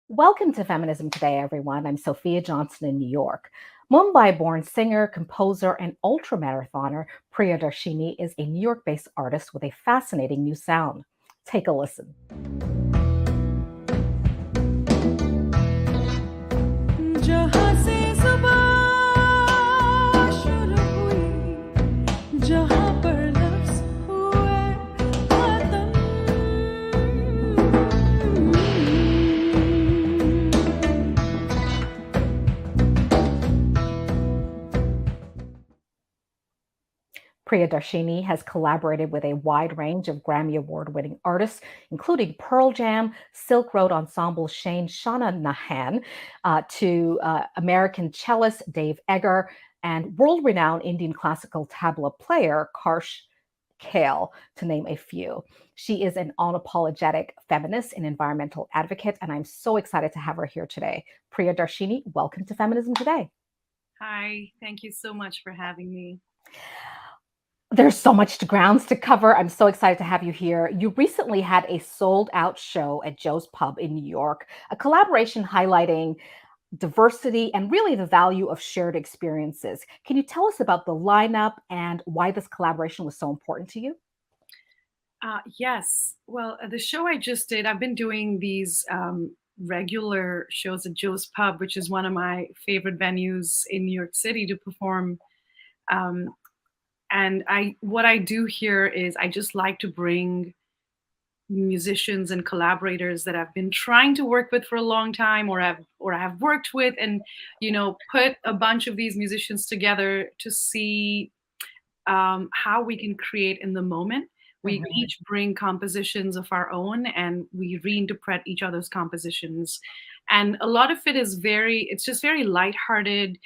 Welcome to Feminism Today, everyone. I'm Sophia Johnson in New York. Mumbai-born singer, composer, and ultramarathoner Priya Darshini is a New York-based artist with a fascinating new sound. Take a listen. जहाँ से सुबह शुरू हुई, जहाँ पर लफ्ज़ हुए खत्म, Priya Darshini has collaborated with a wide range of Grammy Award winning artists, including Pearl Jam, Silk Road Ensemble Shane Shanahan, to American cellist Dave Eggar, and world renowned Indian classical tabla player Karsh Kale, to name a few. She is an unapologetic feminist and environmental advocate, and I'm so excited to have her here today. Priya Darshini, welcome to Feminism Today. Hi, thank you so much for having me. There's so much grounds to cover. I'm so excited to have you here. You recently had a sold-out show at Joe's Pub in New York, a collaboration highlighting diversity and really the value of shared experiences. Can you tell us about the lineup and why this collaboration was so important to you? Yes, well, the show I just did, I've been doing these regular shows at Joe's Pub, which is one of my favorite venues in New York City to perform. And what I do here is I just like to bring musicians and collaborators that I've been trying to work with for a long time, or I have worked with, and put a bunch of these musicians together to see how we can create in the moment. We each bring compositions of our own, and we reinterpret each other's compositions. And a lot of it is it's just very lighthearted.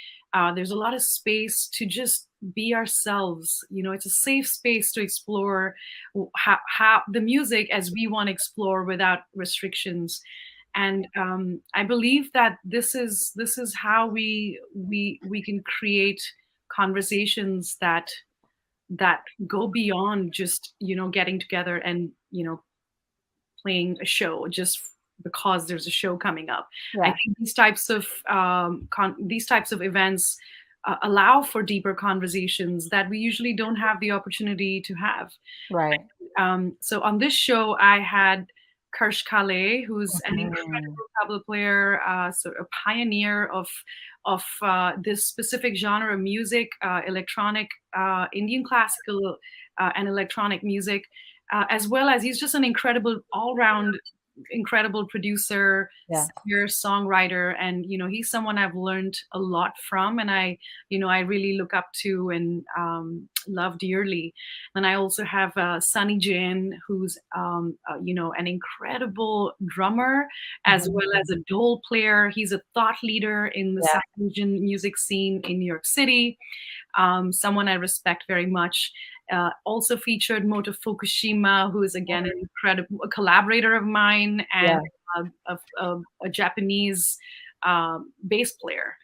There's a lot of space to just be ourselves. It's a safe space to explore how the music as we want to explore without restrictions. And I believe that this is how we can create conversations that go beyond just getting together and playing a show just because there's a show coming up. Yeah. I think these types of events allow for deeper conversations that we usually don't have the opportunity to have. Right. So on this show, I had Karsh Kale, who's an incredible tabla player, sort of pioneer of this specific genre of music, electronic, Indian classical, and electronic music, as well as he's just an incredible all-round incredible producer, singer, songwriter, and he's someone I've learned a lot from, and I really look up to and love dearly. And I also have Sunny Jahan, who's an incredible drummer as well as a dole player. He's a thought leader in the South Asian music scene in New York City. Someone I respect very much. Also featured Moto Fukushima, who is again an incredible collaborator of mine, and a Japanese bass player.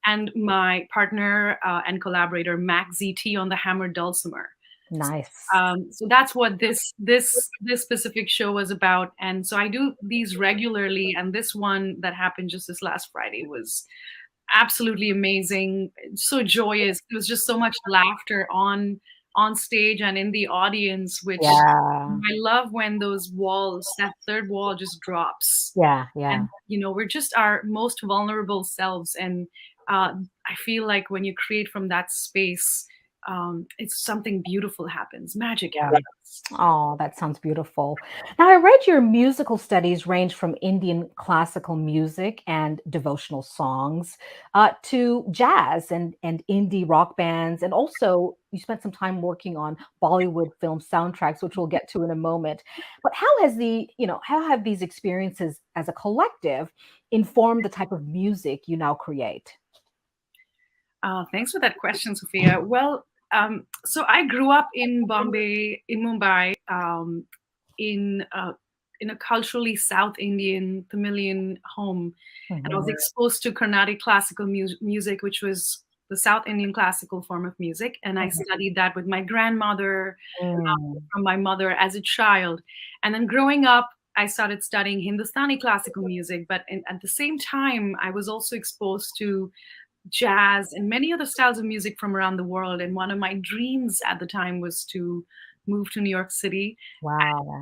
And my partner and collaborator Mac ZT on the hammered dulcimer. Nice. So that's what this specific show was about. And so I do these regularly, and this one that happened just this last Friday was absolutely amazing. So joyous. It was just so much laughter on stage and in the audience, which I love when those walls, that third wall just drops. And we're just our most vulnerable selves. And I feel like when you create from that space, it's something beautiful happens. Magic happens. Oh, that sounds beautiful. Now, I read your musical studies range from Indian classical music and devotional songs to jazz and indie rock bands. And also, you spent some time working on Bollywood film soundtracks, which we'll get to in a moment. But how have these experiences as a collective informed the type of music you now create? Thanks for that question, Sophia. Well, so I grew up in Mumbai, in a culturally South Indian Tamilian home, and I was Mhm. exposed to Carnatic classical music, which was the South Indian classical form of music, and I Mhm. studied that with my grandmother, Mm. from my mother as a child. And then growing up, I started studying Hindustani classical music, but at the same time, I was also exposed to jazz and many other styles of music from around the world. And one of my dreams at the time was to move to New York City. Wow.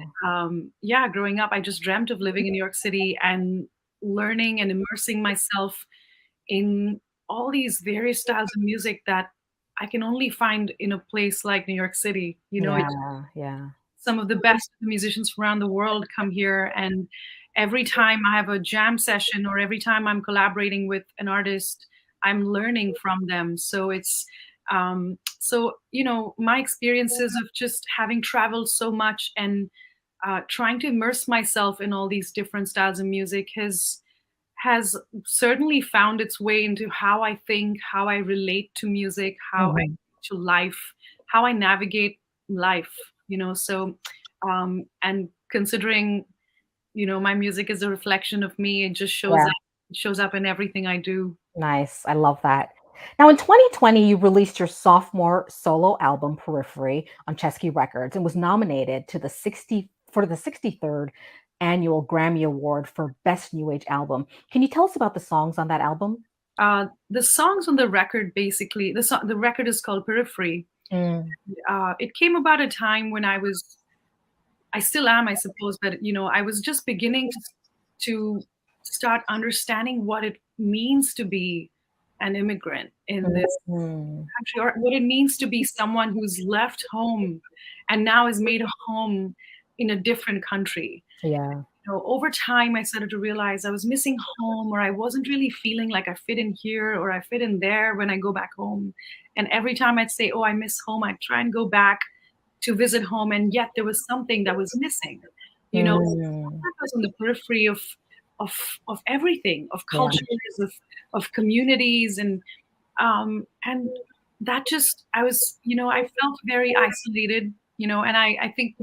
Yeah, growing up, I just dreamt of living in New York City and learning and immersing myself in all these various styles of music that I can only find in a place like New York City. Yeah, yeah. Some of the best musicians from around the world come here, and every time I have a jam session or every time I'm collaborating with an artist, I'm learning from them. So it's my experiences of just having traveled so much and trying to immerse myself in all these different styles of music has certainly found its way into how I think, how I relate to music, how I Mhm. to life, how I navigate life, So, and considering, my music is a reflection of me, it just Yeah. shows up in everything I do. Nice. I love that. Now, in 2020, you released your sophomore solo album, Periphery, on Chesky Records and was nominated to the 63rd annual Grammy Award for Best New Age Album. Can you tell us about the songs on that album? The songs on the record, basically, the record is called Periphery. Mm. It came about a time when I still am, I suppose, but I was just beginning to start understanding what it means to be an immigrant in this Mhm. country, or what it means to be someone who's left home and now is made a home in a different country. Yeah. Over time, I started to realize I was missing home, or I wasn't really feeling like I fit in here or I fit in there when I go back home. And every time I'd say, "Oh, I miss home," I'd try and go back to visit home, and yet there was something that was missing. So Mm. I was on the periphery of everything, of Yeah. cultures, of communities, and that just I felt very isolated, and I think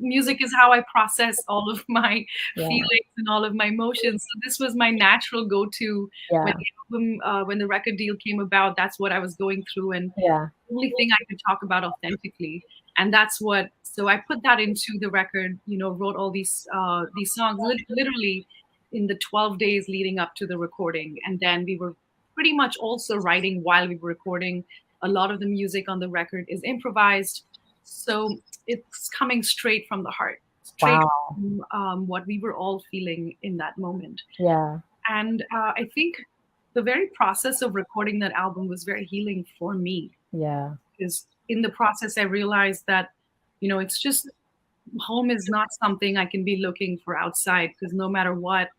music is how I process all of my Yeah. feelings and all of my emotions. So this was my natural go-to when Yeah. the when the record deal came about. That's what I was going through, and Yeah. only thing I could talk about authentically. And that's what, so I put that into the record, wrote all these songs literally in the 12 days leading up to the recording. And then we were pretty much also writing while we were recording. A lot of the music on the record is improvised. So it's coming straight from the heart, straight Wow. from what we were all feeling in that moment. Yeah. And I think the very process of recording that album was very healing for me, Yeah. because in the process I realized that it's just, home is not something I can be looking for outside, because no matter what,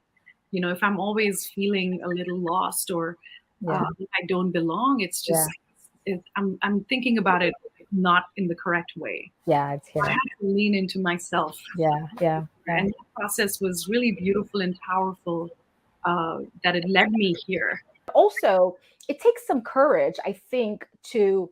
if I'm always feeling a little lost, or Yeah. I don't belong, it's Yeah. just I'm thinking about it not in the correct way. Yeah. It's I here. had to lean into myself, Yeah. Yeah. Yeah. and that process was really beautiful and powerful, that it led me here. Also, it takes some courage, I think, to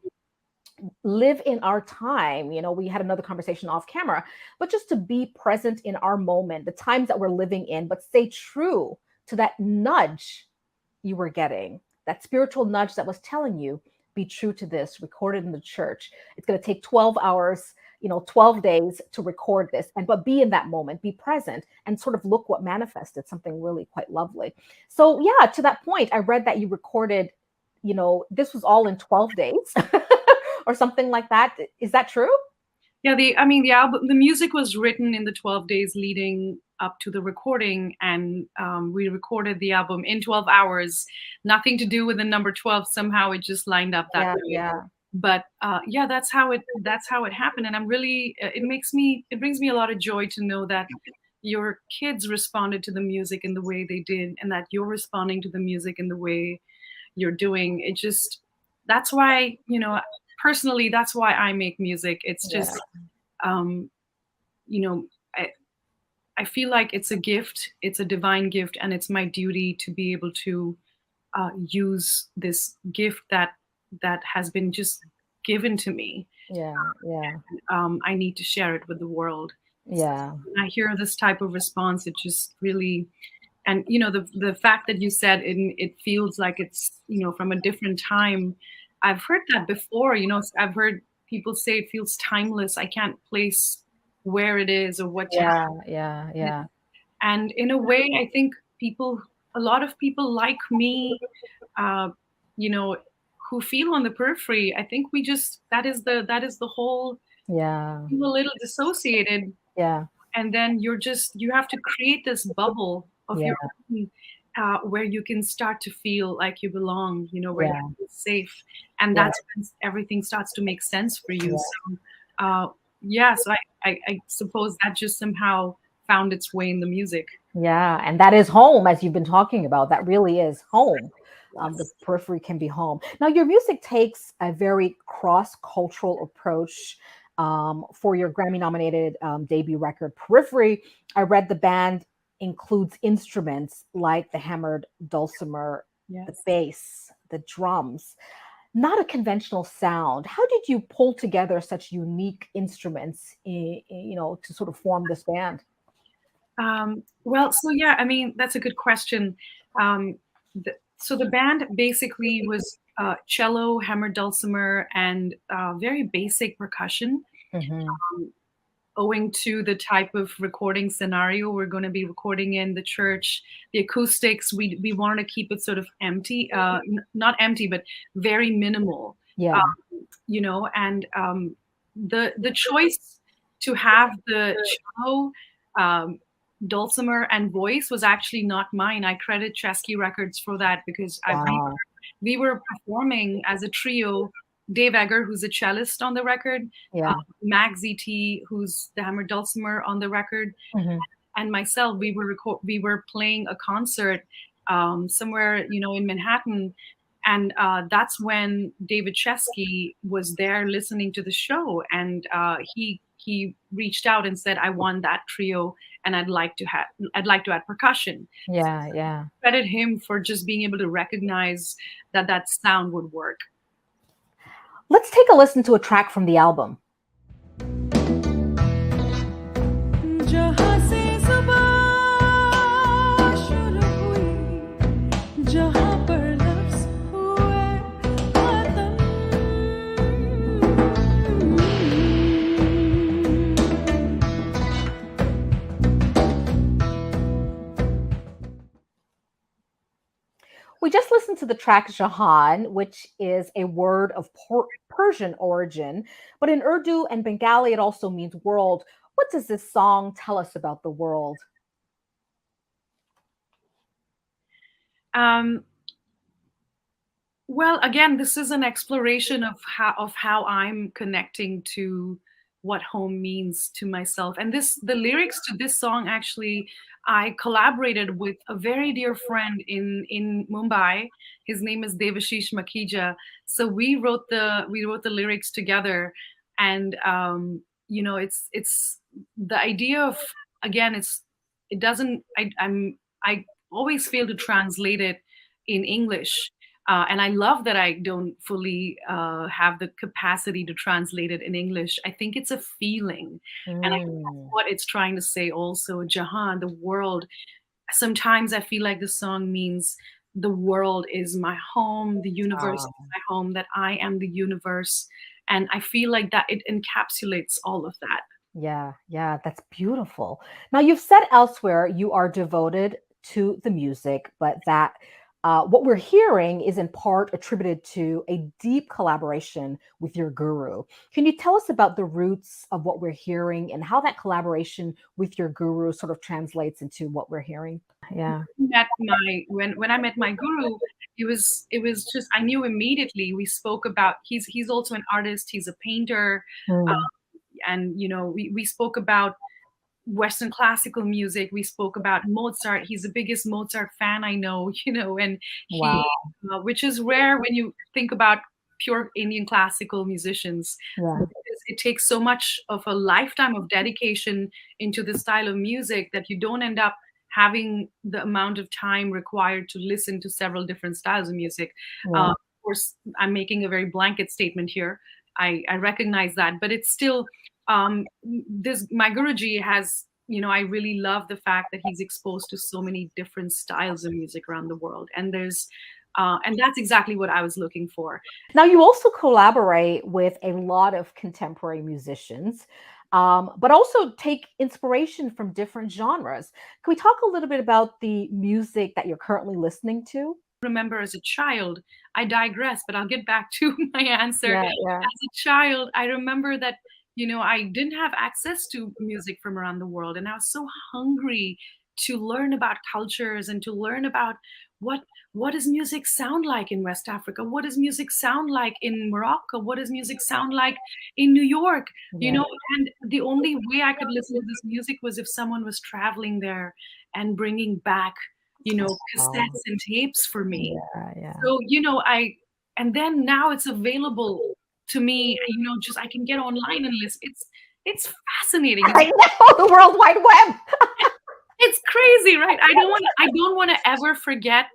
live in our time. We had another conversation off camera, but just to be present in our moment, the times that we're living in, but stay true to that nudge you were getting, that spiritual nudge that was telling you, be true to this, recorded in the church. It's going to take 12 hours, 12 days to record this. But be in that moment, be present, and sort of look what manifested, something really quite lovely. So, yeah, to that point, I read that you recorded, this was all in 12 days or something like that. Is that true? Yeah, the music was written in the 12 days leading up to the recording, and we recorded the album in 12 hours. Nothing to do with the number 12. Somehow it just lined up that Yeah, way. yeah, But yeah, that's how it happened, and I'm really it brings me a lot of joy to know that your kids responded to the music in the way they did, and that you're responding to the music in the way you're doing. It just, that's why, personally, that's why I make music. It's yeah, just, um, you know, I, I feel like it's a gift, it's a divine gift, and it's my duty to be able to use this gift that has been just given to me. yeah, yeah. I need to share it with the world. Yeah. When I hear this type of response, it just really, and the fact that you said it feels like it's from a different time. I've heard that before. I've heard people say it feels timeless. I can't place where it is or what time. Yeah. Yeah. Yeah. And in a way, I think a lot of people like me, uh, you know, who feel on the periphery. I think we just that is the whole, Yeah. feel a little dissociated, Yeah. and then you have to create this bubble of Yeah. your own, where you can start to feel like you belong, where you Yeah. feel safe, and Yeah. that's when everything starts to make sense for you. Yeah. So, yeah, so I suppose that just somehow found its way in the music. Yeah, and that is home, as you've been talking about. That really is home. The Yes. periphery can be home. Now, your music takes a very cross-cultural approach for your Grammy-nominated debut record, Periphery. I read the band includes instruments like the hammered dulcimer, the Yes. bass, the drums. Not a conventional sound. How did you pull together such unique instruments, to sort of form this band? Well, so yeah, I mean, that's a good question. Um, so the band basically was cello, hammered dulcimer, and very basic percussion. Hmm. Owing to the type of recording scenario we're going to be recording in the church, the acoustics, we wanted to keep it sort of empty, not empty, but very minimal. Yeah. And the choice to have the cello, um, dulcimer, and voice was actually not mine. I credit Chesky Records for that, because Wow. we were performing as a trio. Dave Egger, who's a cellist on the record, uh, Yeah. Max ZT, who's the hammered dulcimer on the record, Hmm. and myself, we were playing a concert somewhere, in Manhattan, and that's when David Chesky was there listening to the show, and he reached out and said, "I want that trio, and I'd like to add percussion." So Yeah. Yeah. credit him for just being able to recognize that that sound would work. Let's take a listen to a track from the album. जहाँ से ज़ुबां शुरू हुई, जहाँ पर लफ्ज़ हुए ख़त्म। We just listened to the track Jahan, which is a word of Persian origin, but in Urdu and Bengali, it also means world. What does this song tell us about the world? Um, Well, again, this is an exploration of how I'm connecting to what home means to myself. And the lyrics to this song, actually, I collaborated with a very dear friend in Mumbai. His name is Devashish Makija. So we wrote the lyrics together, and it's the idea of, again, it doesn't I always fail to translate it in English, and I love that I don't fully have the capacity to translate it in English. I think it's a feeling. And I think that's Mm. what it's trying to say also. Jahan, the world. Sometimes I feel like the song means the world is my home, the universe is Ah, my home, that I am the universe. And I feel like that it encapsulates all of that. yeah, yeah, that's beautiful. Now, you've said elsewhere you are devoted to the music, but that what we're hearing is in part attributed to a deep collaboration with your guru. Can you tell us about the roots of what we're hearing and how that collaboration with your guru sort of translates into what we're hearing? Yeah. When I met my guru, it was just, I knew immediately. We spoke about, he's also an artist, he's a painter, Mm. and we spoke about Western classical music. We spoke about Mozart. He's the biggest Mozart fan I know, and he, Wow. which is rare when you think about pure Indian classical musicians, Yeah. because it takes so much of a lifetime of dedication into the style of music that you don't end up having the amount of time required to listen to several different styles of music. Yeah. Of course, I'm making a very blanket statement here. I recognize that, but it's still, my Guruji has, I really love the fact that he's exposed to so many different styles of music around the world, and that's exactly what I was looking for. Now, you also collaborate with a lot of contemporary musicians, but also take inspiration from different genres. Can we talk a little bit about the music that you're currently listening to? Remember, as a child, I digress, but I'll get back to my answer. Yeah, yeah. As a child, I remember that, I didn't have access to music from around the world, and I was so hungry to learn about cultures and to learn about what what does music sound like in West Africa? What does music sound like in Morocco? What does music sound like in New York? Yeah. And the only way I could listen to this music was if someone was traveling there and bringing back cassettes and tapes for me. Yeah, yeah. So, and then now it's available to me, just I can get online and listen. It's fascinating. I know, the World Wide Web. It's crazy, right? I don't want to ever forget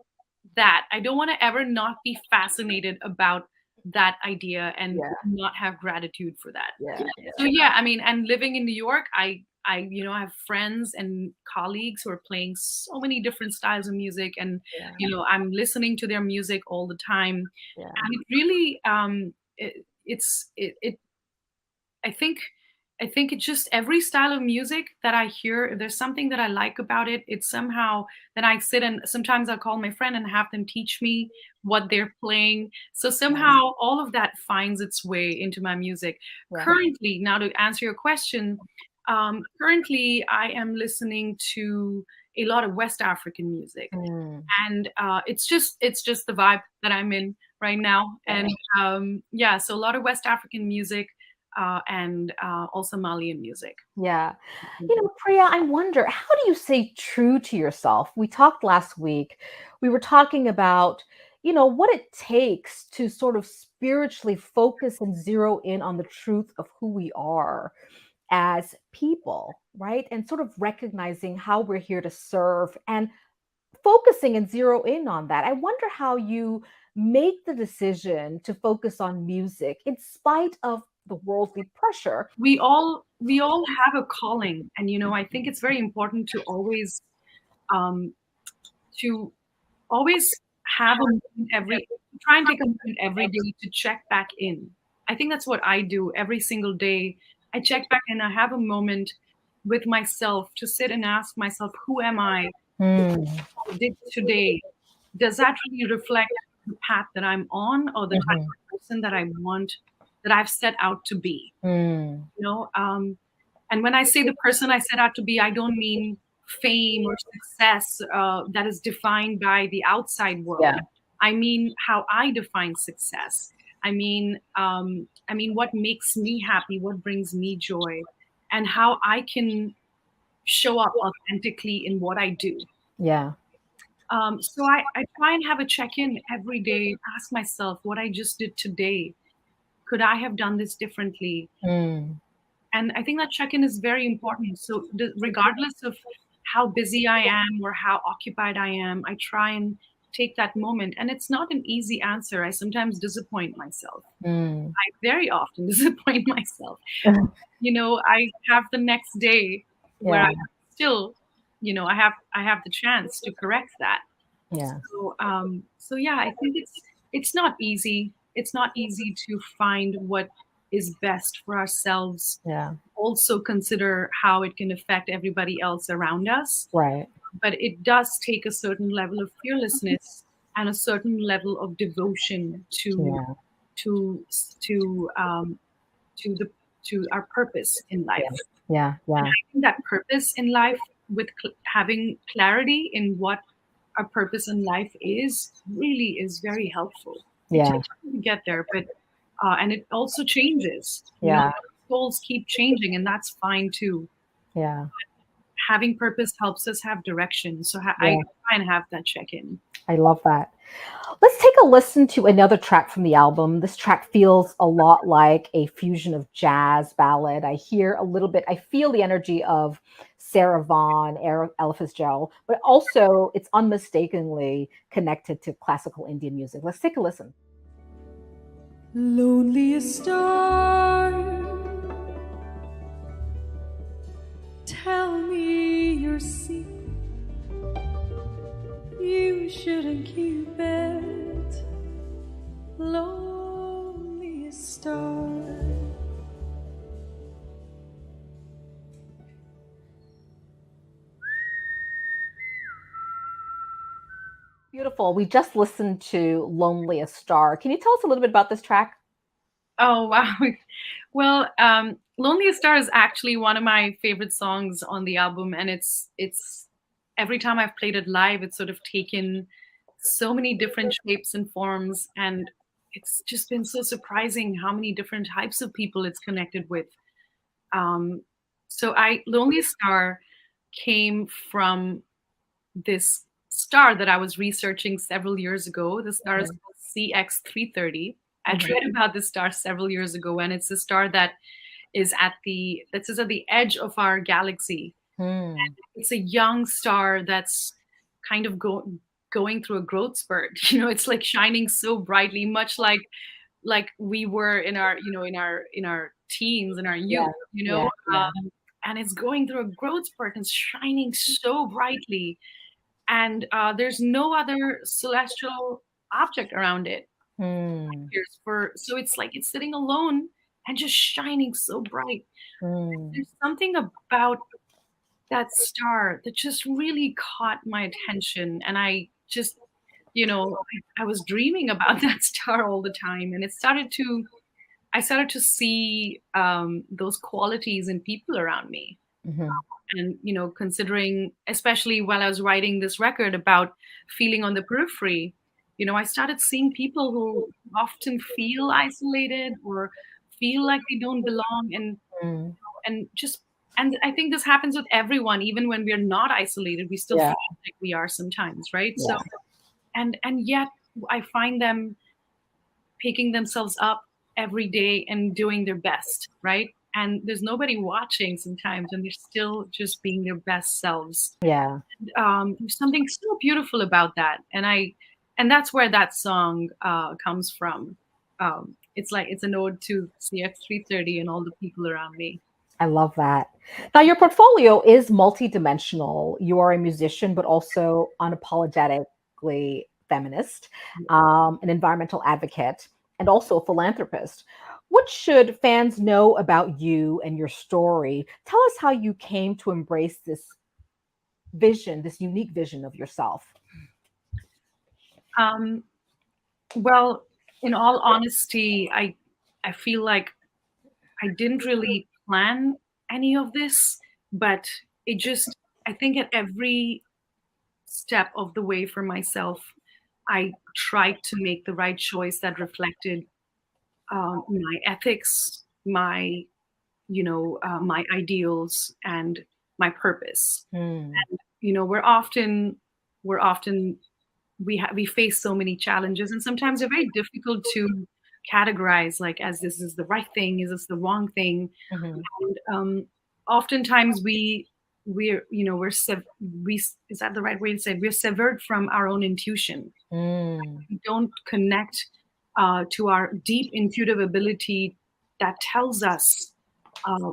that. I don't want to ever not be fascinated about that idea and not have gratitude for that. Yeah. So yeah, I mean, and living in New York, I have friends and colleagues who are playing so many different styles of music, and I'm listening to their music all the time, and it really I think it's just every style of music that I hear, if there's something that I like about it, it's somehow that I sit and sometimes I'll call my friend and have them teach me what they're playing. So somehow all of that finds its way into my music. Right. Currently, now to answer your question, currently I am listening to a lot of West African music, and it's just the vibe that I'm in right now. And so a lot of West African music. And also Malian music. Yeah. Priya, I wonder, how do you stay true to yourself? We talked last week, we were talking about, what it takes to sort of spiritually focus and zero in on the truth of who we are as people, right? And sort of recognizing how we're here to serve and focusing and zero in on that. I wonder how you make the decision to focus on music in spite of the worldly pressure. We all have a calling, and I think it's very important to always have a moment try and take a moment every day to check back in. I think that's what I do every single day. I check back and I have a moment with myself to sit and ask myself, who am I? What I did today, does that really reflect the path that I'm on, or the type of person that I want, that I've set out to be? And when I say the person I set out to be, I don't mean fame or success that is defined by the outside world. Yeah. I mean how I define success. I mean what makes me happy, what brings me joy, and how I can show up authentically in what I do. Yeah. So I try and have a check-in every day, ask myself what I just did today. Could I have done this differently? And I think that check-in is very important. So regardless of how busy I am or how occupied I am, I try and take that moment. And it's not an easy answer. I sometimes disappoint myself. I very often disappoint myself. I have the next day where I still, I have the chance to correct that. Yeah. So yeah, I think it's not easy. It's not easy to find what is best for ourselves. Yeah. Also consider how it can affect everybody else around us. Right. But it does take a certain level of fearlessness and a certain level of devotion to our purpose in life. Yeah. Yeah. And I think that purpose in life, with having clarity in what our purpose in life is, really is very helpful. Yeah. It takes time to get there, but and it also changes. Yeah. Goals keep changing, and that's fine too. Yeah. Having purpose helps us have direction. So I try and have that check-in. I love that. Let's take a listen to another track from the album. This track feels a lot like a fusion of jazz, ballad. I feel the energy of Sarah Vaughan, Ella Fitzgerald, but also it's unmistakably connected to classical Indian music. Let's take a listen. Loneliest star tell me your secret. You shouldn't keep it. Loneliest star. Beautiful. We just listened to Loneliest Star. Can you tell us a little bit about this track? Oh, wow. Well, Loneliest Star is actually one of my favorite songs on the album, and it's every time I've played it live, it's sort of taken so many different shapes and forms, and it's just been so surprising how many different types of people it's connected with. Loneliest Star came from this star that I was researching several years ago. The star is called CX330. I'd read about this star several years ago, and it's a star that is at the edge of our galaxy. Hmm. It's a young star that's kind of going through a growth spurt. You know, it's like shining so brightly, much like we were in our teens, in our youth. And it's going through a growth spurt and it's shining so brightly, and there's no other celestial object around it. So it's like it's sitting alone and just shining so bright. There's something about that star that just really caught my attention, and I just, I was dreaming about that star all the time, and I started to see those qualities in people around me. And considering, especially while I was writing this record about feeling on the periphery, I started seeing people who often feel isolated or feel like they don't belong, and I think this happens with everyone. Even when we're not isolated, we still feel like we are sometimes, right? So and yet I find them picking themselves up every day and doing their best, right? And there's nobody watching sometimes, and they're still just being their best selves. Yeah. There's something so beautiful about that, and that's where that song comes from. It's an ode to CX330 and all the people around me. I love that. Now, your portfolio is multidimensional. You are a musician, but also unapologetically feminist, an environmental advocate, and also a philanthropist. What should fans know about you and your story? Tell us how you came to embrace this vision, this unique vision of yourself. Well, in all honesty, I feel like I didn't really plan any of this, but I think at every step of the way for myself, I tried to make the right choice that reflected my ethics, my my ideals, and my purpose. And we face so many challenges, and sometimes they're very difficult to categorize, like, as this is the right thing, is this the wrong thing? And oftentimes we're is that the right way to say it? We're severed from our own intuition. We don't connect to our deep intuitive ability that tells us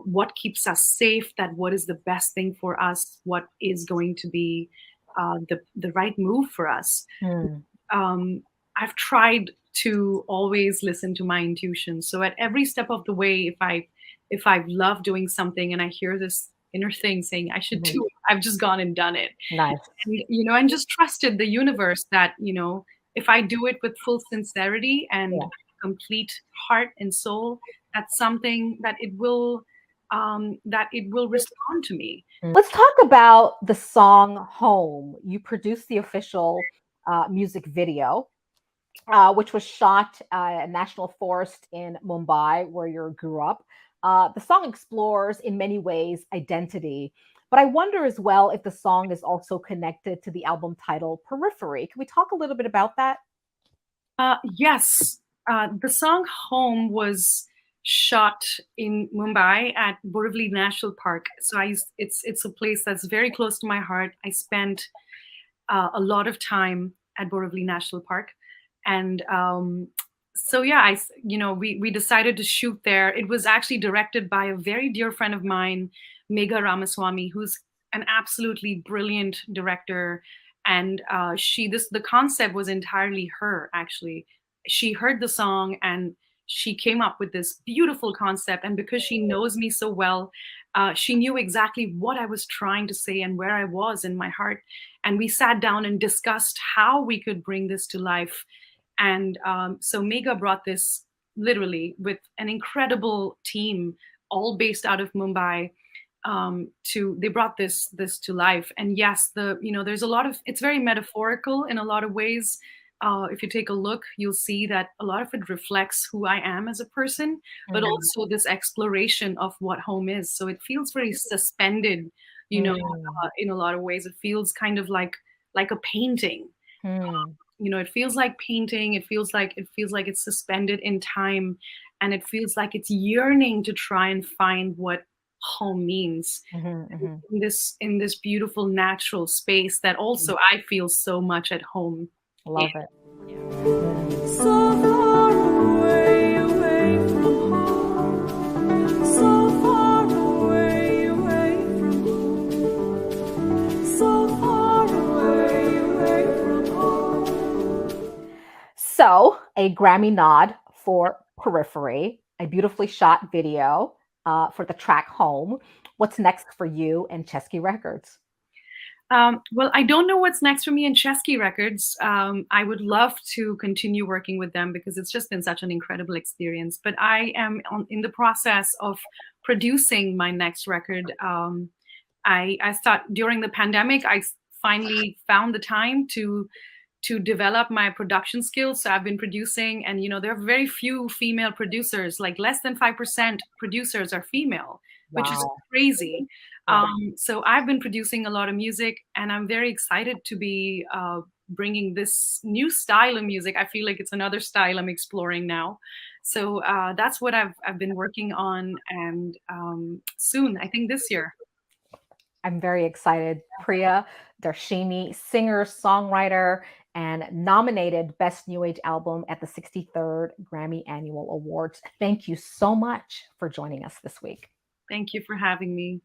what keeps us safe, that what is the best thing for us, what is going to be the right move for us. I've tried to always listen to my intuition. So at every step of the way, if I love doing something and I hear this inner thing saying I should do it, I've just gone and done it. Nice. And just trusted the universe that, if I do it with full sincerity and complete heart and soul, that's something that it will respond to me. Let's talk about the song Home. You produced the official music video, which was shot at a national forest in Mumbai, where you grew up. The song explores, in many ways, identity. But I wonder as well if the song is also connected to the album title Periphery. Can we talk a little bit about that? Yes. The song Home was shot in Mumbai at Borivali National Park. So it's a place that's very close to my heart. I spent a lot of time at Borivali National Park, and So yeah, we decided to shoot there. It was actually directed by a very dear friend of mine, Megha Ramaswamy, who's an absolutely brilliant director. And the concept was entirely her. Actually, she heard the song and she came up with this beautiful concept. And because she knows me so well, she knew exactly what I was trying to say and where I was in my heart. And we sat down and discussed how we could bring this to life. And so Megha brought this literally with an incredible team, all based out of Mumbai. They brought this to life. And yes, there's a lot of, it's very metaphorical in a lot of ways. If you take a look, you'll see that a lot of it reflects who I am as a person, but Mm. also this exploration of what home is. So it feels very suspended, in a lot of ways. It feels kind of like a painting. Mm. It feels like painting. It feels like it's suspended in time, and it feels like it's yearning to try and find what home means Mhm, mhm. in this beautiful natural space that also I feel so much at home in. Love it. So far away, away from home. So far away, away from home. So far away, away from home. So, a Grammy nod for Peripheral, a beautifully shot video for the track Home. What's next for you and Chesky Records? Well, I don't know what's next for me in Chesky Records. I would love to continue working with them because it's just been such an incredible experience. But I am in the process of producing my next record. I start during the pandemic. Finally found the time to develop my production skills. So I've been producing, and there are very few female producers. Like less than 5% producers are female, which is Wow. crazy. Yeah. So I've been producing a lot of music, and I'm very excited to be bringing this new style of music. I feel like it's another style I'm exploring now. So that's what I've been working on, and soon, I think this year. I'm very excited. Priya Darshini, singer, songwriter, and nominated Best New Age Album at the 63rd Grammy Annual Awards. Thank you so much for joining us this week. Thank you for having me.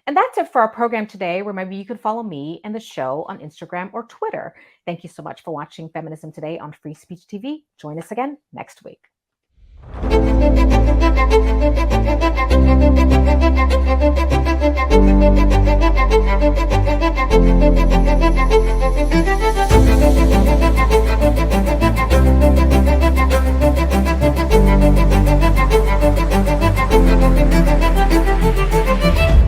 And that's it for our program today. Remember, you can follow me and the show on Instagram or Twitter. Thank you so much for watching Feminism Today on Free Speech TV. Join us again next week.